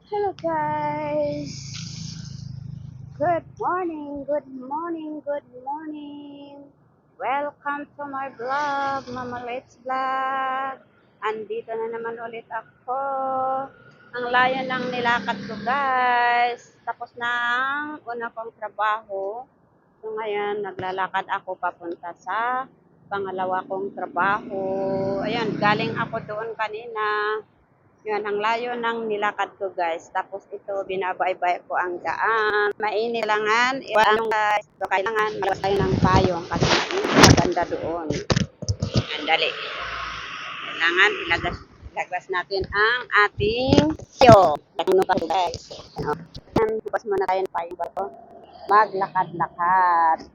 Hello guys. Good morning, good morning, good morning. Welcome to my vlog, Mama Let's Vlog. Andito na naman ulit ako. Ang layo ng nilakad ko guys. Tapos na ang una kong trabaho. So ngayon, naglalakad ako papunta sa pangalawa kong trabaho. Ayan, galing ako doon kanina. Yun, ang layo ng nilakad ko guys. Tapos ito, binabaybay ko ang daan. Mainit kailangan, iwan guys. So, kailangan malawas tayo ng payong kasi mainit maganda doon. Andali. Kailangan ilagwas natin ang ating payong. Ano pa guys? Bukas muna tayo ng payong ba ito? Maglakad-lakad.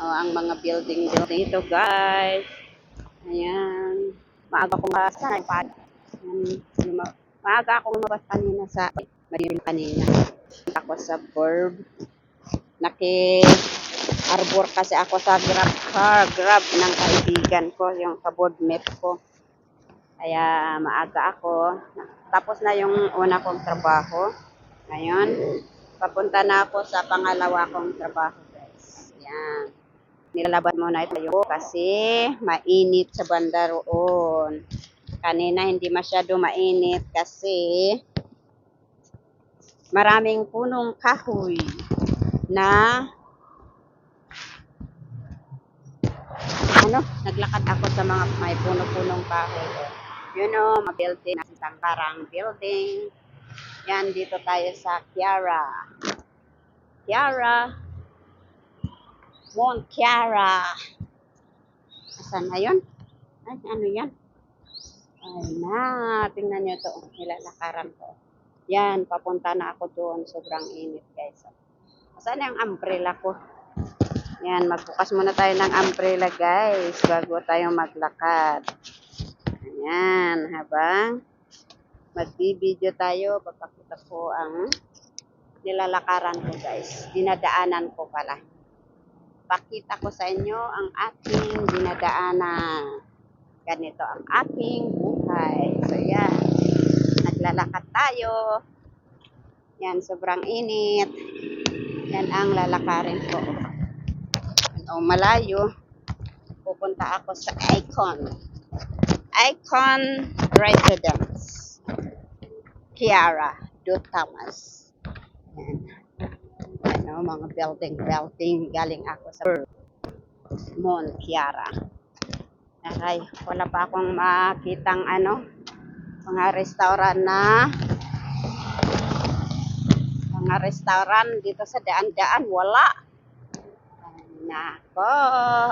Ang mga building dito guys. Ayan. Maaga kong sa pad. Maaga akong lumabas kanina sa madilim kanina. Ako sa Verb. Arbor kasi ako sa grab ng kaibigan ko, yung kaboardmate ko. Kaya maaga ako. Tapos na yung una kong trabaho. Ngayon, papunta na ako sa pangalawa kong trabaho, guys. Yan. Nilalaban muna ito kasi mainit sa banda roon. Kanina hindi masyado mainit kasi maraming punong kahoy na naglakad ako sa mga may puno-punong kahoy. Mga building, Tangkarang building. Yan, dito tayo sa Kiara. Mount Kiara. Asan na yun? Ay, ano yan? Ay na, tingnan nyo to. Nilalakaran ko. Yan, papunta na ako doon. Sobrang init, guys. Saan yung umbrella ko? Yan, magbukas muna tayo ng umbrella, guys, bago tayo maglakad. Ayan, habang magbibideo tayo, papakita ko ang nilalakaran ko, guys. Dinadaanan ko pala. Pakita ko sa inyo ang aking dinadaanan. Ganito ang aking buhay. So, yan. Naglalakad tayo. Yan, sobrang init. Yan ang lalakarin ko. Malayo. Pupunta ako sa Icon Residence. Kiara do Thomas. Yan. Mga building. Galing ako sa Mount Kiara. Ay, wala pa akong makitang mga restaurant dito sa daan-daan. Wala. Nako.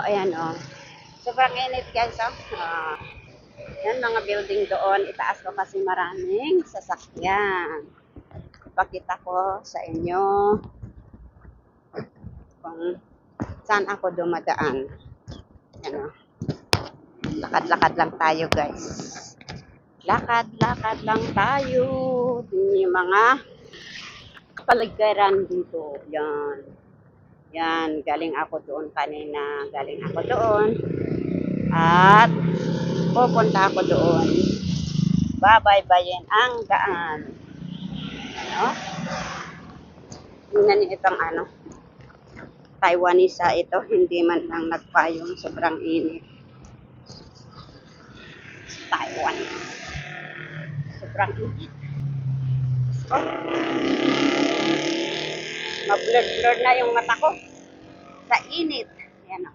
Ayan sobrang init guys. Yan, mga building doon. Itaas ko kasi maraming sasakyan. Ipakita ko sa inyo kung saan ako dumadaan. Yan lakad-lakad lang tayo guys. Lakad-lakad lang tayo. Yung mga kapaligiran dito. Yan, galing ako doon kanina. At pupunta ako doon. Babaybayin ang daan. Tingnan niyo itong Taiwanese ito. Hindi man lang nagpayong. Sobrang init. Taiwan. Sobrang init. Mablur-blur na yung mata ko sa init. Yan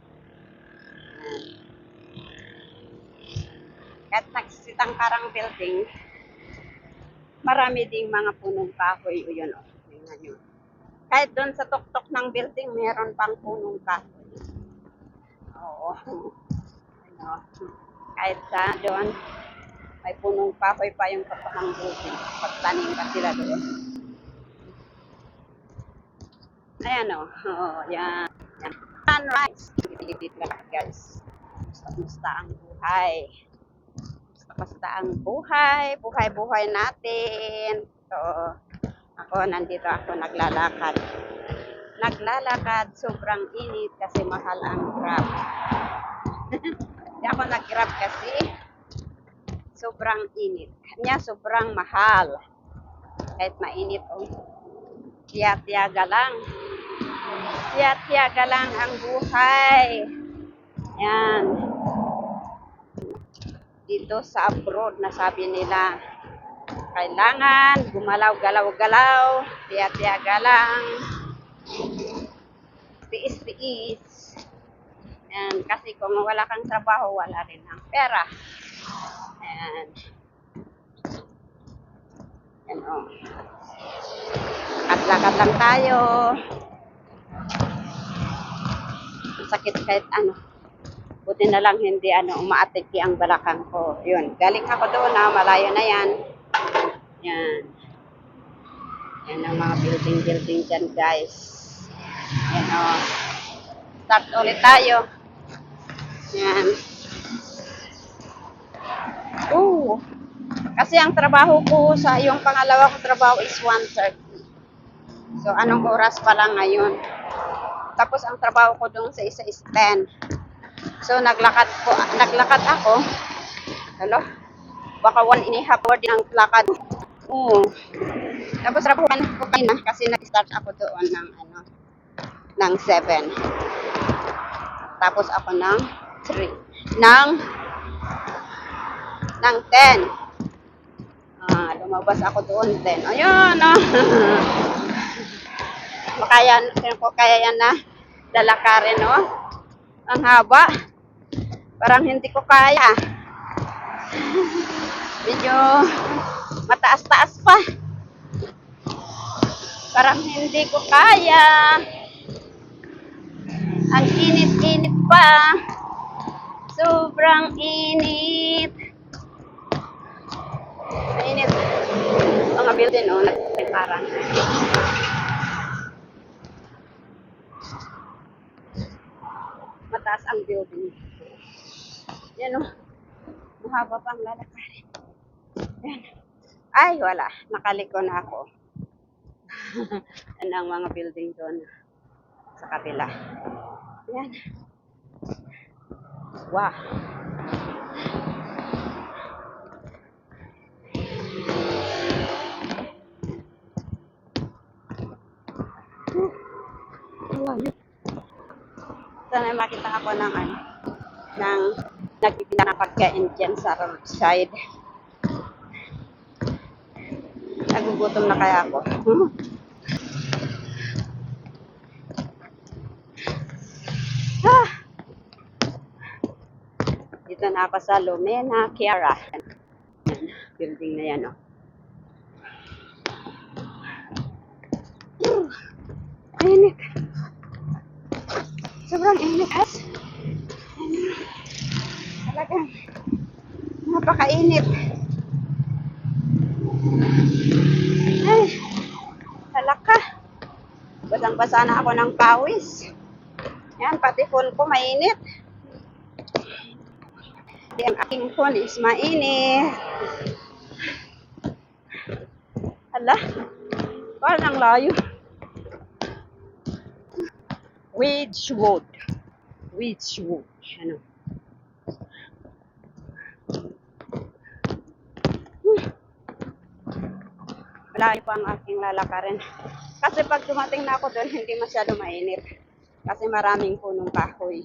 Kahit nagsitang karang building, marami ding mga punong kahoy. Yun tingnan nyo. Kahit doon sa tuktok ng building, meron pang punong kahoy. Oo. Kahit sa doon, may punong kahoy pa yung tuktok ng building. Pagtanim pa sila doon. Ayan yan. Sunrise. Dito lang guys. Basta ang buhay. Basta ang buhay. Buhay natin. So, nandito ako naglalakad. Sobrang init kasi mahal ang Grab. Hindi ako nag-Grab kasi sobrang init. Kanya sobrang mahal. kahit mainit. Oh. Tiya-tiyaga lang. Tiya-tiyaga lang ang buhay. Yan. Dito sa abroad, nasabi nila, kailangan gumalaw-galaw-galaw, tiya-tiyaga lang, tiis-tiis. Yan. Kasi kung wala kang trabaho, wala rin ang pera. Yan. Yan o. Lakad lang tayo. Sakit kahit ano. Buti na lang hindi umaatiki ang balakang ko. Yun. Galing ako doon na malayo na yan. Yan. Yan ang mga building dyan, guys. Yan o. Start ulit tayo. Yan. Kasi ang trabaho ko sa yung pangalawa kong trabaho is 1:30. So, anong oras pa lang ngayon? Tapos, ang trabaho ko doon sa isa is 10. So, naglakad ako. Hello? Baka 1.5 hour din ang lakad. Oo. Tapos, trabahoan ko kanina kasi nag-start ako doon ng 7. Tapos, ako ng 3. Ng 10. Lumabas ako doon 10. Ayun, no? Kaya yan na dalakarin, no? Ang haba. Parang hindi ko kaya. Medyo mataas-taas pa. Parang hindi ko kaya. Ang init-init pa. Sobrang init. Mainit. Mga building, no? Nagparan. Mataas ang building. Yan, no? Mahaba pang lalakarin. Yan. Ay, wala. Nakaliko na ako. Yan ang mga building doon sa kabila. Yan. Wow. Sana makita ako ng nagpipinda ng pagkain dyan sa roadside. Nagugutom na kaya ako. Dito na ako sa Lumena Kiara. Building na yan, oh. Init. Sobrang init, as. Talagang napakainit. Ay, halaka. Basang-basa na ako ng pawis. Yan, pati phone ko mainit. Ang aking phone is mainit. Hala, parang ang layo. Wedgwood. Ano? Malayo pa ang aking lalakarin. Kasi pag dumating na ako doon, hindi masyado mainit. Kasi maraming punong kahoy.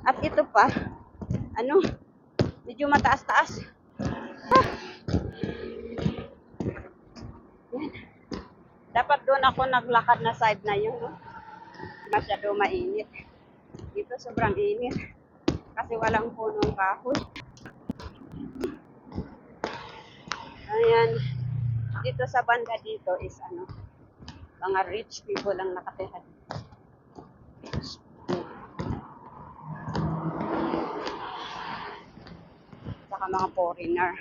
At ito pa, medyo mataas-taas. Yan. Dapat doon ako naglakad na side na yun. No? Masyado mainit. Dito sobrang init. Kasi walang punong kahoy. Ayan. Dito sa banda dito is mga rich people lang nakatira dito. Saka mga foreigner.